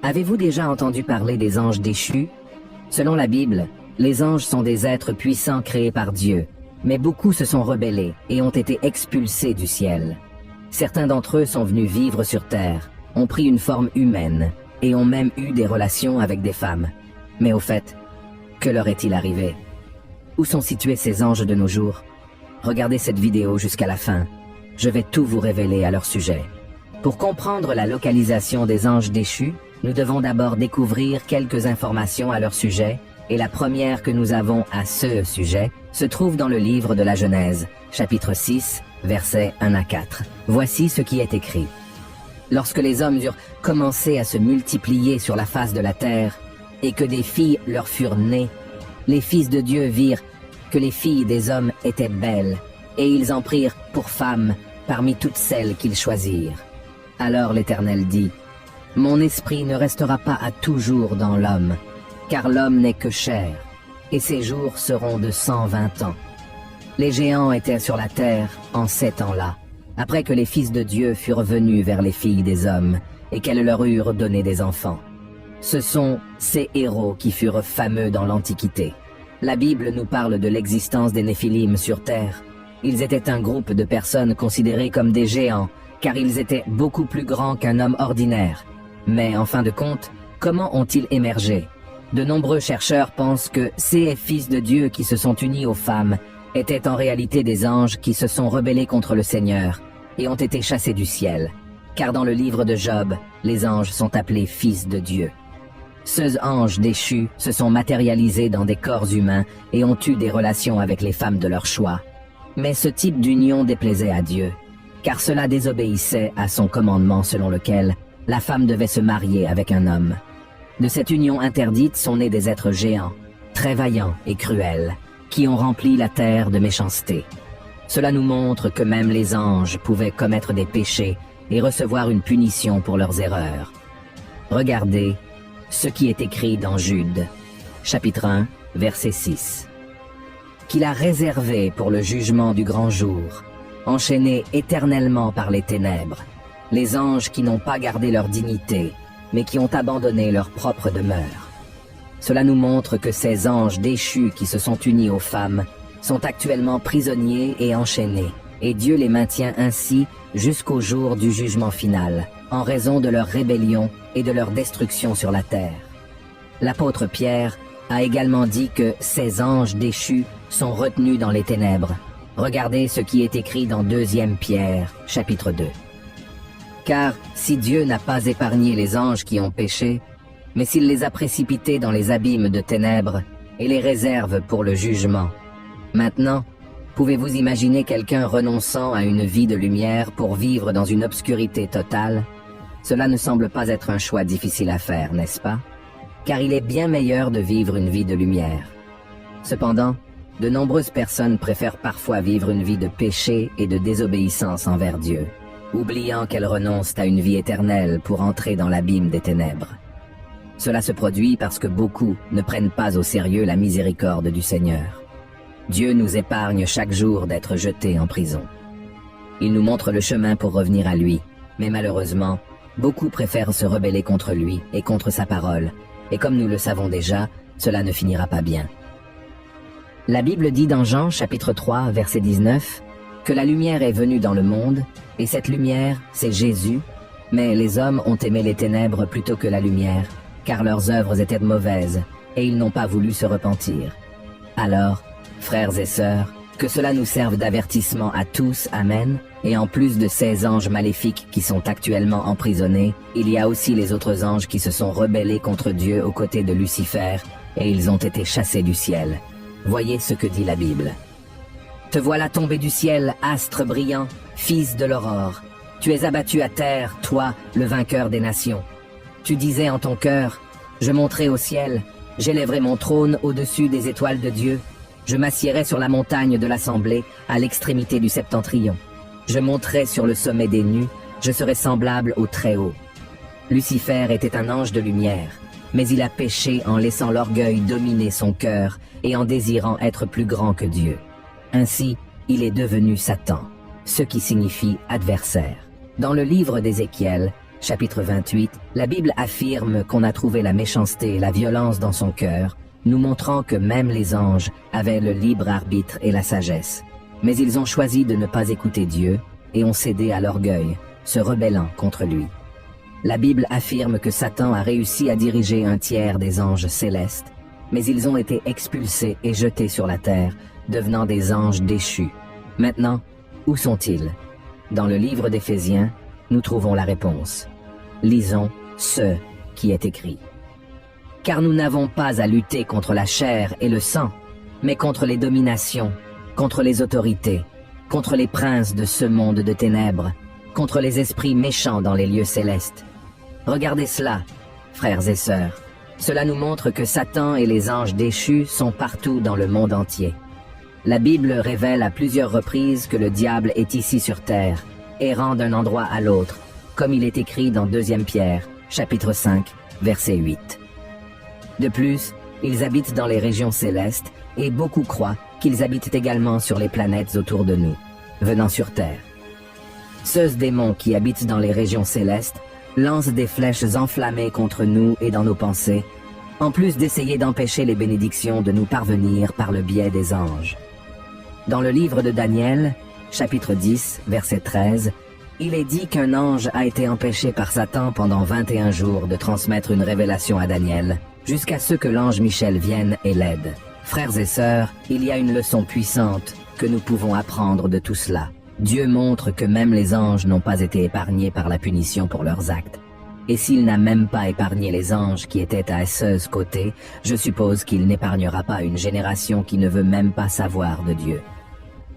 Avez-vous déjà entendu parler des anges déchus? Selon la Bible, les anges sont des êtres puissants créés par Dieu, mais beaucoup se sont rebellés et ont été expulsés du ciel. Certains d'entre eux sont venus vivre sur terre, ont pris une forme humaine et ont même eu des relations avec des femmes. Mais au fait, que leur est-il arrivé? Où sont situés ces anges de nos jours? Regardez cette vidéo jusqu'à la fin. Je vais tout vous révéler à leur sujet. Pour comprendre la localisation des anges déchus, nous devons d'abord découvrir quelques informations à leur sujet, et la première que nous avons à ce sujet se trouve dans le livre de la Genèse, chapitre 6, versets 1 à 4. Voici ce qui est écrit. Lorsque les hommes eurent commencé à se multiplier sur la face de la terre, et que des filles leur furent nées, les fils de Dieu virent que les filles des hommes étaient belles, et ils en prirent pour femmes parmi toutes celles qu'ils choisirent. Alors l'Éternel dit, « Mon esprit ne restera pas à toujours dans l'homme, car l'homme n'est que chair, et ses jours seront de 120 ans. » Les géants étaient sur la terre en ces temps-là, après que les fils de Dieu furent venus vers les filles des hommes, et qu'elles leur eurent donné des enfants. Ce sont ces héros qui furent fameux dans l'Antiquité. La Bible nous parle de l'existence des Néphilim sur terre. Ils étaient un groupe de personnes considérées comme des géants, car ils étaient beaucoup plus grands qu'un homme ordinaire. Mais en fin de compte, comment ont-ils émergé? De nombreux chercheurs pensent que ces fils de Dieu qui se sont unis aux femmes étaient en réalité des anges qui se sont rebellés contre le Seigneur et ont été chassés du ciel. Car dans le livre de Job, les anges sont appelés fils de Dieu. Ces anges déchus se sont matérialisés dans des corps humains et ont eu des relations avec les femmes de leur choix. Mais ce type d'union déplaisait à Dieu, car cela désobéissait à son commandement selon lequel la femme devait se marier avec un homme. De cette union interdite sont nés des êtres géants, très vaillants et cruels, qui ont rempli la terre de méchanceté. Cela nous montre que même les anges pouvaient commettre des péchés et recevoir une punition pour leurs erreurs. Regardez ce qui est écrit dans Jude, chapitre 1, verset 6. Qu'il a réservé pour le jugement du grand jour, enchaînés éternellement par les ténèbres, les anges qui n'ont pas gardé leur dignité, mais qui ont abandonné leur propre demeure. Cela nous montre que ces anges déchus qui se sont unis aux femmes sont actuellement prisonniers et enchaînés, et Dieu les maintient ainsi jusqu'au jour du jugement final, en raison de leur rébellion et de leur destruction sur la terre. L'apôtre Pierre a également dit que ces anges déchus sont retenus dans les ténèbres. Regardez ce qui est écrit dans 2 Pierre, chapitre 2. Car si Dieu n'a pas épargné les anges qui ont péché, mais s'il les a précipités dans les abîmes de ténèbres et les réserve pour le jugement. Maintenant, pouvez-vous imaginer quelqu'un renonçant à une vie de lumière pour vivre dans une obscurité totale? Cela ne semble pas être un choix difficile à faire, n'est-ce pas? Car il est bien meilleur de vivre une vie de lumière. Cependant, de nombreuses personnes préfèrent parfois vivre une vie de péché et de désobéissance envers Dieu, oubliant qu'elles renoncent à une vie éternelle pour entrer dans l'abîme des ténèbres. Cela se produit parce que beaucoup ne prennent pas au sérieux la miséricorde du Seigneur. Dieu nous épargne chaque jour d'être jetés en prison. Il nous montre le chemin pour revenir à lui, mais malheureusement, beaucoup préfèrent se rebeller contre lui et contre sa parole, et comme nous le savons déjà, cela ne finira pas bien. La Bible dit dans Jean chapitre 3, verset 19, que la lumière est venue dans le monde, et cette lumière, c'est Jésus, mais les hommes ont aimé les ténèbres plutôt que la lumière, car leurs œuvres étaient mauvaises, et ils n'ont pas voulu se repentir. Alors, frères et sœurs, que cela nous serve d'avertissement à tous, amen, et en plus de ces anges maléfiques qui sont actuellement emprisonnés, il y a aussi les autres anges qui se sont rebellés contre Dieu aux côtés de Lucifer, et ils ont été chassés du ciel. Voyez ce que dit la Bible. Te voilà tombé du ciel, astre brillant, fils de l'aurore. Tu es abattu à terre, toi, le vainqueur des nations. Tu disais en ton cœur, je monterai au ciel, j'élèverai mon trône au-dessus des étoiles de Dieu, je m'assiérai sur la montagne de l'assemblée, à l'extrémité du septentrion. Je monterai sur le sommet des nues, je serai semblable au Très-Haut. Lucifer était un ange de lumière, mais il a péché en laissant l'orgueil dominer son cœur et en désirant être plus grand que Dieu. Ainsi, il est devenu Satan, ce qui signifie adversaire. Dans le livre d'Ézéchiel, chapitre 28, la Bible affirme qu'on a trouvé la méchanceté et la violence dans son cœur, nous montrant que même les anges avaient le libre arbitre et la sagesse. Mais ils ont choisi de ne pas écouter Dieu et ont cédé à l'orgueil, se rebellant contre lui. La Bible affirme que Satan a réussi à diriger un tiers des anges célestes, mais ils ont été expulsés et jetés sur la terre, devenant des anges déchus. Maintenant, où sont-ils? Dans le livre d'Éphésiens, nous trouvons la réponse. Lisons ce qui est écrit. Car nous n'avons pas à lutter contre la chair et le sang, mais contre les dominations, contre les autorités, contre les princes de ce monde de ténèbres, contre les esprits méchants dans les lieux célestes. Regardez cela, frères et sœurs. Cela nous montre que Satan et les anges déchus sont partout dans le monde entier. La Bible révèle à plusieurs reprises que le diable est ici sur terre, errant d'un endroit à l'autre, comme il est écrit dans 2 Pierre, chapitre 5, verset 8. De plus, ils habitent dans les régions célestes, et beaucoup croient qu'ils habitent également sur les planètes autour de nous, venant sur terre. Ceux démons qui habitent dans les régions célestes lancent des flèches enflammées contre nous et dans nos pensées, en plus d'essayer d'empêcher les bénédictions de nous parvenir par le biais des anges. Dans le livre de Daniel, chapitre 10, verset 13, il est dit qu'un ange a été empêché par Satan pendant 21 jours de transmettre une révélation à Daniel, jusqu'à ce que l'ange Michel vienne et l'aide. Frères et sœurs, il y a une leçon puissante que nous pouvons apprendre de tout cela. Dieu montre que même les anges n'ont pas été épargnés par la punition pour leurs actes. Et s'il n'a même pas épargné les anges qui étaient à Zeus côté, je suppose qu'il n'épargnera pas une génération qui ne veut même pas savoir de Dieu.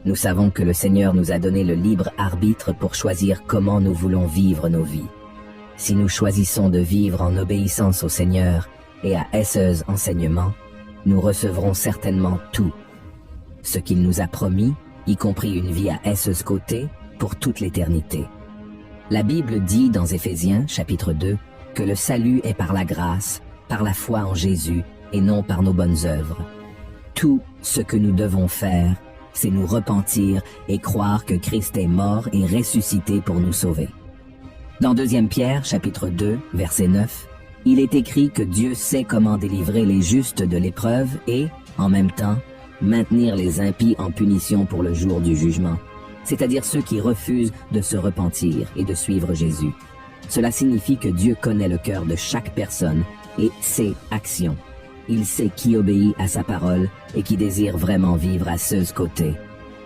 Nous savons que le Seigneur nous a donné le libre arbitre pour choisir comment nous voulons vivre nos vies. Si nous choisissons de vivre en obéissance au Seigneur et à Zeus enseignement, nous recevrons certainement tout. Ce qu'il nous a promis, y compris une vie à Zeus côté, pour toute l'éternité. La Bible dit dans Éphésiens, chapitre 2, que le salut est par la grâce, par la foi en Jésus, et non par nos bonnes œuvres. Tout ce que nous devons faire, c'est nous repentir et croire que Christ est mort et ressuscité pour nous sauver. Dans 2 Pierre, chapitre 2, verset 9, il est écrit que Dieu sait comment délivrer les justes de l'épreuve et, en même temps, maintenir les impies en punition pour le jour du jugement, c'est-à-dire ceux qui refusent de se repentir et de suivre Jésus. Cela signifie que Dieu connaît le cœur de chaque personne et ses actions. Il sait qui obéit à sa parole et qui désire vraiment vivre à ce côté.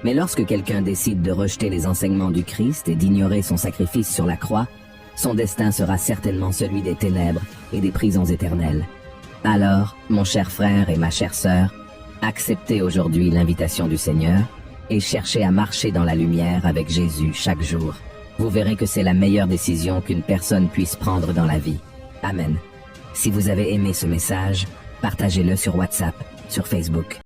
Mais lorsque quelqu'un décide de rejeter les enseignements du Christ et d'ignorer son sacrifice sur la croix, son destin sera certainement celui des ténèbres et des prisons éternelles. Alors, mon cher frère et ma chère sœur, acceptez aujourd'hui l'invitation du Seigneur et cherchez à marcher dans la lumière avec Jésus chaque jour. Vous verrez que c'est la meilleure décision qu'une personne puisse prendre dans la vie. Amen. Si vous avez aimé ce message, partagez-le sur WhatsApp, sur Facebook.